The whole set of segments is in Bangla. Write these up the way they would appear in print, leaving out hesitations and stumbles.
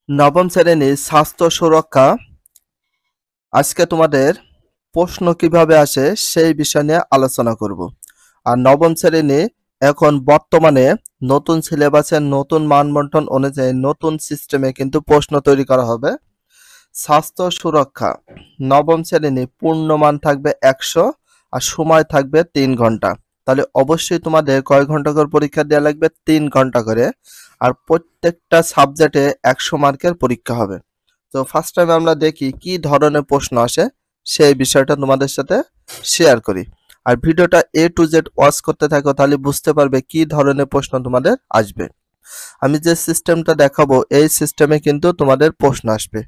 নবম শ্রেণীর স্বাস্থ্য সুরক্ষা। আজকে তোমাদের প্রশ্ন কিভাবে আসে সেই বিষয় নিয়ে আলোচনা করব। আর নবম শ্রেণী এখন বর্তমানে নতুন সিলেবাসের নতুন মানবন্টন অনুযায়ী নতুন সিস্টেমে কিন্তু প্রশ্ন তৈরি করা হবে। স্বাস্থ্য সুরক্ষা নবম শ্রেণী পূর্ণমান থাকবে 100 আর সময় থাকবে 3 ঘন্টা। তাহলে অবশ্যই তোমাদের কয় ঘন্টা করে পরীক্ষা দেওয়া লাগবে? 3 ঘন্টা করে। আর প্রত্যেকটা সাবজেক্টে 100 মার্কের পরীক্ষা হবে। তো ফার্স্ট টাইম আমরা দেখি কি ধরনের প্রশ্ন আসে, সেই বিষয়টা তোমাদের সাথে শেয়ার করি। আর ভিডিওটা A to Z ওয়াচ করতে থাকো, তাহলে বুঝতে পারবে কি ধরনের প্রশ্ন তোমাদের আসবে। আমি যে সিস্টেমটা দেখাবো এই সিস্টেমে কিন্তু তোমাদের প্রশ্ন আসবে।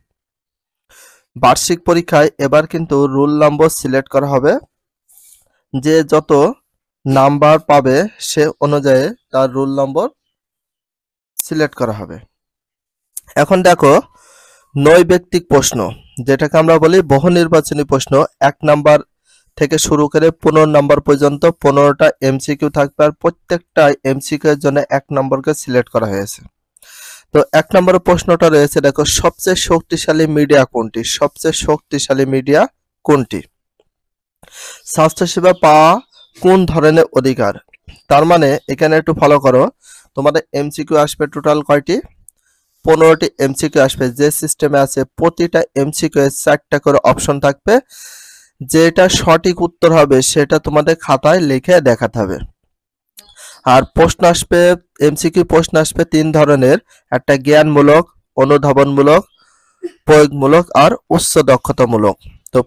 বার্ষিক পরীক্ষায় এবার কিন্তু রোল নম্বর সিলেক্ট করা হবে। যে যত নাম্বার পাবে সে অনুযায়ী তার রোল নম্বর সিলেক্ট করা হবে। এখন দেখো, নৈর্ব্যক্তিক প্রশ্ন, যেটাকে আমরা বলি বহু নির্বাচনী প্রশ্ন, 1 নাম্বার থেকে শুরু করে 15 নাম্বার পর্যন্ত 15টা এমসিকিউ থাকবে। আর প্রত্যেকটা এমসিকিউ এর জন্য 1 নম্বরকে সিলেক্ট করা হয়েছে। তো 1 নম্বরের প্রশ্নটা রয়েছে, দেখো, সবচেয়ে শক্তিশালী মিডিয়া কোনটি? সবচেয়ে শক্তিশালী মিডিয়া কোনটি? স্বাস্থ্যসেবা পাওয়া কোন ধরনের অধিকার? তার মানে এখানে একটু ফলো করো, তোমাদের এমসিকিউ আসবে টোটাল কয়টি? 15টি এমসিকিউ আসবে। যে সিস্টেমে আছে প্রতিটা এমসিকিউ এর 4টা করে অপশন থাকবে। যেটা সঠিক উত্তর হবে সেটা তোমাদের খাতায় লিখে দেখাতে হবে। আর প্রশ্ন আসবে, এমসিকিউ প্রশ্ন আসবে 3 ধরনের। একটা জ্ঞানমূলক, অনুধাবনমূলক, প্রয়োগমূলক আর উচ্চ দক্ষতামূলক। তো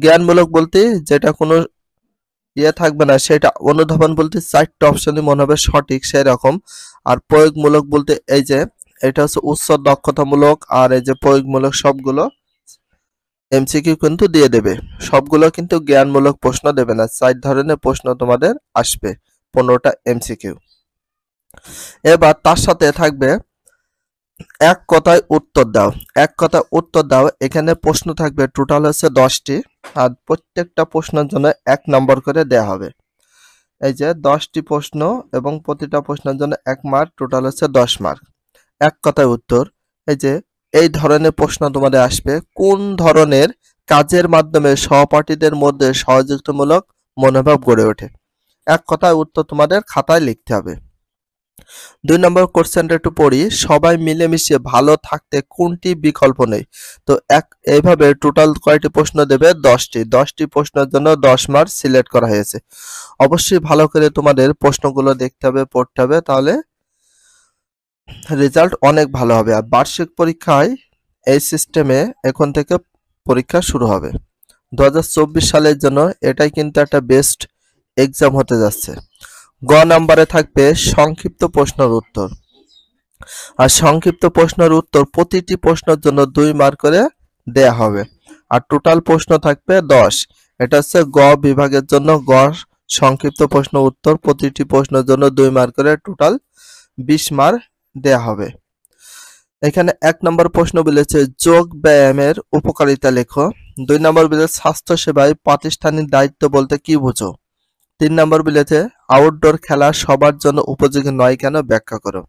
জ্ঞানমূলক বলতে যেটা কোনো থাকবে না, সেটা। অনুধাবন বলতে 4টা অপশনই মনে হবে সঠিক সেরকম। আর প্রয়োগমূলক বলতে এই যে এটা হচ্ছে উচ্চ দক্ষতামূলক, আর এই যে প্রয়োগমূলক সবগুলো এমসিকিউ কিন্তু দিয়ে দেবে। সবগুলো কিন্তু জ্ঞানমূলক প্রশ্ন দেবে না। 4 ধরনের প্রশ্ন তোমাদের আসবে, 15টা এমসিকিউ। এবার তার সাথে থাকবে এক কথায় উত্তর দাও। এক কথায় উত্তর দাও, এখানে প্রশ্ন থাকবে টোটাল হচ্ছে 10টি। আর প্রত্যেকটা প্রশ্নের জন্য 1 নম্বর করে দেয়া হবে। এই যে 10টি প্রশ্ন এবং প্রতিটা প্রশ্নের জন্য 1 মার্ক, টোটাল হচ্ছে 10 মার্ক। এক কথায় উত্তর, এই যে এই ধরনের প্রশ্ন তোমাদের আসবে। কোন ধরনের কাজের মাধ্যমে সহপাঠীদের মধ্যে সহযোগিতামূলক মনোভাব গড়ে ওঠে? এক কথায় উত্তর তোমাদের খাতায় লিখতে হবে। 2 নম্বর কোশ্চেনটা একটু পড়ি, সবাই মিলেমিশে ভালো থাকতে কোনটি বিকল্প নেই? তো এইভাবে টোটাল কয়টি প্রশ্ন দেবে? 10টি। 10টি প্রশ্নের জন্য 10 মার্ক সিলেক্ট করা হয়েছে। অবশ্যই ভালো করে তোমাদের প্রশ্নগুলো দেখতে হবে, পড়তে হবে, তাহলে রেজাল্ট অনেক ভালো হবে। আর বার্ষিক পরীক্ষায় এই সিস্টেমে এখন থেকে পরীক্ষা শুরু হবে। 2024 সালের জন্য এটাই কিন্তু একটা বেস্ট এক্সাম হতে যাচ্ছে। গ নাম্বারে থাকবে সংক্ষিপ্ত প্রশ্নের উত্তর। আর সংক্ষিপ্ত প্রশ্নের উত্তর প্রতিটি প্রশ্নের জন্য 2 মার্ক করে দেয়া হবে। আর টোটাল প্রশ্ন থাকবে 10। এটা হচ্ছে গ বিভাগের জন্য। গ সংক্ষিপ্ত প্রশ্ন উত্তর প্রতিটি প্রশ্নের জন্য 2 মার্ক করে টোটাল 20 মার্ক দেয়া হবে। এখানে 1 নম্বর প্রশ্ন বলেছে যোগ ব্যায়ামের উপকারিতা লেখো। 2 নম্বর বলেছে স্বাস্থ্য সেবায় প্রাতিষ্ঠানিক দায়িত্ব বলতে কি বোঝো? 3 নম্বর বলেছে আউটডোর খেলা সবার জন্য উপযোগী নয় কেন, ব্যাখ্যা করো।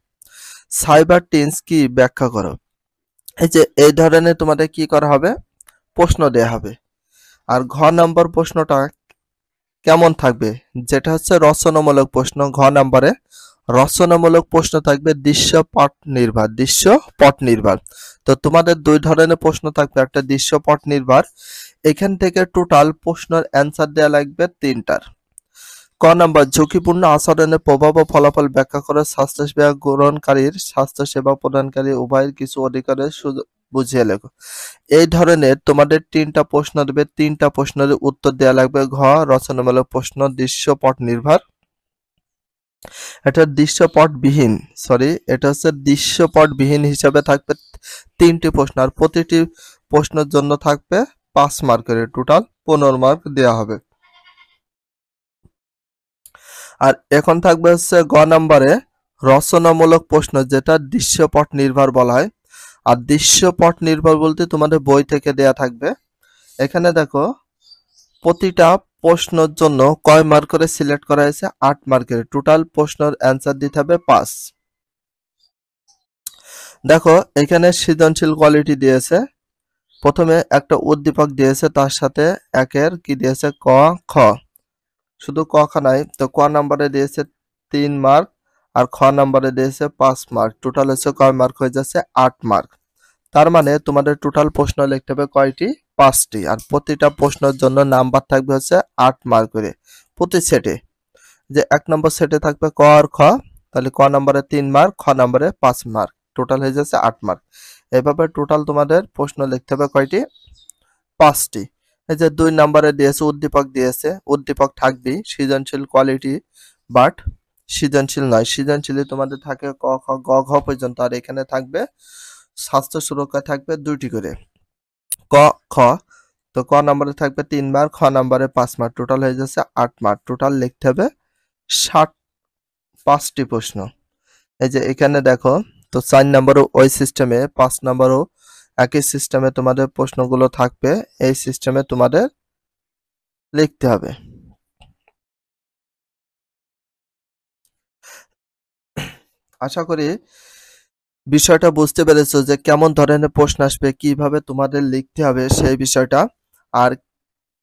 সাইবার টিন্স কি, ব্যাখ্যা করো। এই যে এই ধরনের তোমাদের কি করা হবে? প্রশ্ন দেয়া হবে। আর ঘ নম্বর প্রশ্নটা কেমন থাকবে? যেটা হচ্ছে রচনামূলক প্রশ্ন। ঘ নম্বরে রচনামূলক প্রশ্ন থাকবে দৃশ্যপট নির্ভর। দৃশ্যপট নির্ভর। তো তোমাদের 2 ধরনের প্রশ্ন থাকবে, একটা দৃশ্যপট নির্ভর। এখান থেকে টোটাল প্রশ্নের অ্যান্সার দেওয়া লাগবে 3টার। ক নম্বর ঝুঁকিপূর্ণ আচরণের প্রভাব ও ফলাফল ব্যাখ্যা করে স্বাস্থ্যসেবা গ্রহণকারীর স্বাস্থ্যসেবা প্রদানকারী উভয়ের কিছু অধিকারের সুযোগ বুঝিয়ে লেখো। এই ধরনের তোমাদের 3টা প্রশ্ন দেবে। 3টা প্রশ্নের উত্তর দেওয়া লাগবে। ঘ রচনামূলক প্রশ্ন দৃশ্যপট নির্ভর। এটা দৃশ্যপটবিহীন, এটা হচ্ছে দৃশ্যপটবিহীন হিসাবে থাকবে 3টি প্রশ্ন। আর প্রতিটি প্রশ্নের জন্য থাকবে 5 মার্কের, টোটাল 15 মার্ক দেওয়া হবে। আর এখন থাকবে হচ্ছে গ নম্বরে রচনামূলক প্রশ্ন, যেটা দৃশ্যপট নির্ভর বলা হয়। আর দৃশ্যপট নির্ভর বলতে তোমাদের বই থেকে দেয়া থাকবে। এখানে দেখো প্রতিটা প্রশ্নের জন্য কয় মার্ক করে সিলেক্ট করা হয়েছে? 8 মার্কের। টোটাল প্রশ্নের অ্যান্সার দিতে হবে 5। দেখো এখানে সৃজনশীল কোয়ালিটি দিয়েছে, প্রথমে একটা উদ্দীপক দিয়েছে, তার সাথে একের কি দিয়েছে ক খ, শুধু ক খ নাই, তো ক নাম্বারে দিয়েছে 3 মার্ক আর খ নাম্বারে দিয়েছে 5 মার্ক, টোটাল হচ্ছে কয় মার্ক হয়ে যাচ্ছে 8 মার্ক। তার মানে তোমাদের টোটাল প্রশ্ন লিখতে হবে কয়টি, 5টি, আর প্রতিটা প্রশ্নের জন্য নাম্বার থাকবে হচ্ছে 8 মার্ক করে প্রতি সেটে। যে 1 নম্বর সেটে থাকবে ক আর খ, তাহলে ক নম্বরে 3 মার্ক, খ নম্বরে 5 মার্ক, টোটাল হয়ে যাচ্ছে 8 মার্ক। এভাবে টোটাল তোমাদের প্রশ্ন লিখতে হবে কয়টি, 5টি। এই যে 2 নম্বরে দিয়েছে উদ্দীপক দিয়েছে, উদ্দীপক থাকবেই, সৃজনশীল কোয়ালিটি বাট সৃজনশীল নয়, সৃজনশীল তোমাদের থাকে ক খ গ ঘ পর্যন্ত, আর এখানে থাকবে স্বাস্থ্য সুরক্ষা থাকবে 2টি করে ক খ। তো ক নম্বরে থাকবে 3 মার্ক, খ নম্বরে 5 মার্ক, টোটাল হয়ে যাচ্ছে 8 মার্ক। টোটাল লিখতে হবে 5টি প্রশ্ন। এই যে এখানে দেখো, তো 4 নম্বরও ওই সিস্টেমে, 5 নম্বরও একই সিস্টেমে তোমাদের প্রশ্নগুলো থাকবে, এই সিস্টেমে তোমাদের লিখতে হবে। আশা করি বিষয়টা বুঝতে পেরেছো যে কেমন ধরনের প্রশ্ন আসবে, কিভাবে তোমাদের লিখতে হবে সেই বিষয়টা, আর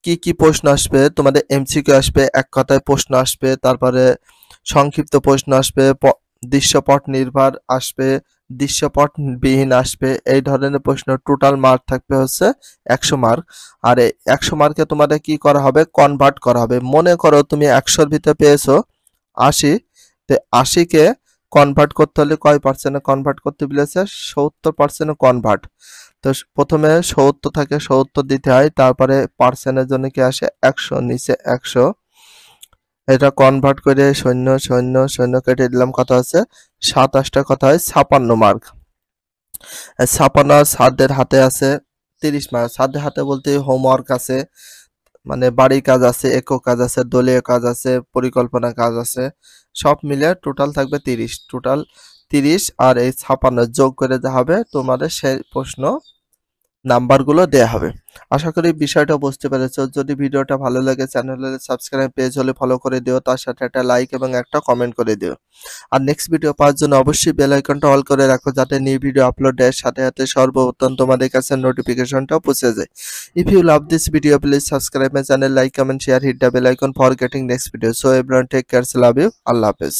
কি কি প্রশ্ন আসবে। তোমাদের এমসিকিউ আসবে, এক কথায় প্রশ্ন আসবে, তারপরে সংক্ষিপ্ত প্রশ্ন আসবে, দৃশ্যপট নির্ভর আসবে, দৃশ্যপটবিহীন আসবে, এই ধরনের প্রশ্ন। টোটাল মার্ক থাকবে হচ্ছে 100 মার্ক। আর এই 100 মার্কে তোমাদের কি করা হবে, কনভার্ট করা হবে। মনে করো তুমি 100-র ভিতরে পেয়েছো 80, তো 80-কে কনভার্ট করতে হলে কয় পার্সেন্টে কনভার্ট করতে বলেছে, 70% কনভার্ট। তো প্রথমে 70 থাকে, 70 দিতে হয়, তারপরে পার্সেন্টের জন্য কি আসে 100, নিচে 100, এটা কনভার্ট করে শূন্য শূন্য শূন্য কেটে দিলাম, কত আছে 27টা, কত হয় 56 মার্ক। 56 ছাত্রদের হাতে আছে 30 মার্ক। ছাত্রদের হাতে বলতে হোমওয়ার্ক আছে, মানে বাড়ির কাজ আছে, একক কাজ আছে, দলীয় কাজ আছে, পরিকল্পনা কাজ আছে, সব মিলে টোটাল থাকবে 30। টোটাল 30 আর এই 56 যোগ করে যা হবে তোমাদের সেই প্রশ্ন নাম্বারগুলো দেয়া হবে। আশা করি বিষয়টা বুঝতে পেরেছো। যদি ভিডিওটা ভালো লাগে চ্যানেলে সাবস্ক্রাইব, পেজ হলে ফলো করে দিও, তার সাথে একটা লাইক এবং একটা কমেন্ট করে দিও। আর নেক্সট ভিডিও পাওয়ার জন্য অবশ্যই বেল আইকনটা অল করে রাখো, যাতে নিউ ভিডিও আপলোডের সাথে সাথে সর্বপ্রথম তোমাদের কাছে নোটিফিকেশনটাও পৌঁছে যায়। If you love this video, please subscribe my channel, like, comment, share, hit the bell icon for getting next video. So everyone take care, love you, Allah Hafiz.